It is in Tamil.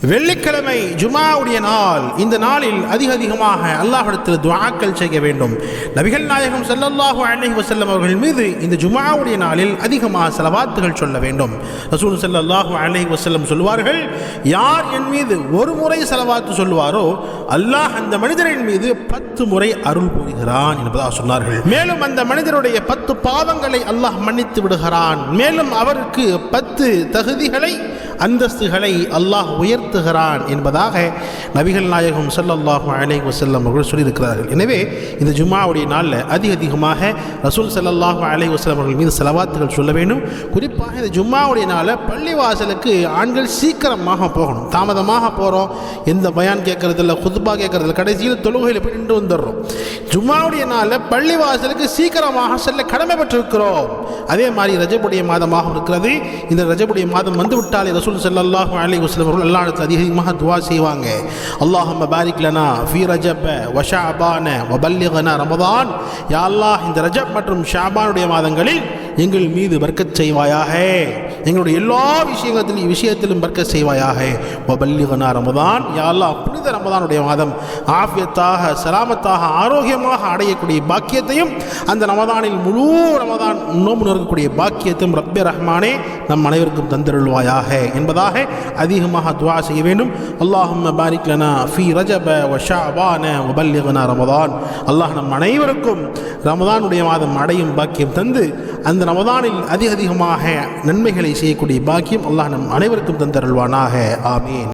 வெள்ளிக்கிழமை ஜுமாவுடைய நாள். இந்த நாளில் அதிகமாக அல்லாஹ்விடத்தில் துஆக்கள் செய்ய வேண்டும். நபிகள் நாயகம் ஸல்லல்லாஹு அலைஹி வஸல்லம் அவர்கள் மீது இந்த ஜுமாவுடைய நாளில் அதிகமாக ஸலவாத்துகள் சொல்ல வேண்டும். ரசூல் ஸல்லல்லாஹு அலைஹி வஸல்லம் சொல்வார்கள், யார் என் மீது ஒரு முறை ஸலவாத்து சொல்வாரோ அல்லாஹ் அந்த மனிதரின் மீது 10 முறை அருள் புரிகிறான் என்பதாக சொன்னார்கள். மேலும் அந்த மனிதருடைய 10 பாவங்களை அல்லாஹ் மன்னித்து விடுகிறான். மேலும் அவருக்கு 10 தகுதிகளை அந்தஸ்துகளை அல்லாஹ் உயர்த்துகிறான் என்பதாக நபிகள் நாயகம் ஸல்லல்லாஹு அலைஹி வஸல்லம் அவர்கள் சொல்லியிருக்கிறார்கள். எனவே இந்த ஜும்ஆவுடைய நாளில் அதிகமாக ரசூல் ஸல்லல்லாஹு அலைஹி வஸல்லம் அவர்கள் மீது ஸலவாத்துகள் சொல்ல வேண்டும். குறிப்பாக இந்த ஜும்ஆவுடைய நாளில் பள்ளிவாசலுக்கு ஆண்கள் சீக்கிரமாக போகணும். தாமதமாக போகிறோம், எந்த பயான் கேட்கறதில்ல, குத்பா கேட்கறதில்ல, கடைசியில் தொழுகையில் போய் நின்று வந்துடுறோம். ஜும்ஆவுடைய நாளில் பள்ளிவாசலுக்கு சீக்கிரமாக செல்ல கடமைப்பட்டிருக்கிறோம். அதே மாதிரி ரஜபுடைய மாதமாக இருக்கிறது. இந்த ரஜபுடைய மாதம் வந்து விட்டாலே ரசூல் ஸல்லல்லாஹு அலைஹி வஸல்லம் அவர்கள் அல்லாஹ்விடத்தில் அதிகமாக துஆ செய்வாங்க. அல்லாஹும்ம பாரிக் லனா ஃபீ ரஜப வ ஷஅபான வ பல்லிக்னா ரமதான். யா அல்லாஹ், இந்த ரஜப் மற்றும் ஷஅபானுடைய மாதங்களில் எங்கள் மீது பர்க்கத் செய்வாயாக, எங்களுடைய எல்லா விஷயத்திலும் பர்க்கத் செய்வாயாக. வ பல்லிக்னா ரமதான். யா அல்லாஹ், புனித ரமதானுடைய மாதம் ஆஃபியத்தாக, சலாமத்தாக, ஆரோக்கியமாக அடையக்கூடிய பாக்கியத்தையும், அந்த ரமதானில் முழு ரமதான் நோன்பு நோக்கக்கூடிய பாக்கியத்தையும் ரப்பே ரஹ்மானே நம் அனைவருக்கும் தந்தருள்வாயாக என்பதாக அதிகமாக துஆ செய்ய வேண்டும். அல்லாஹும்ம பாரிக் லனா ஃபீ ரஜப வ ஷஅபான வ பல்லிக்னா ரமதான். அல்லாஹ் நம் அனைவருக்கும் ரமதானுடைய மாதம் அடையும் பாக்கியம் தந்து அந்த ரமதானில் அதிகமாக நன்மைகளை செய்யக்கூடிய பாக்கியம் அல்லாஹ் நம் அனைவருக்கும் தந்தருள்வானாக. ஆமீன்.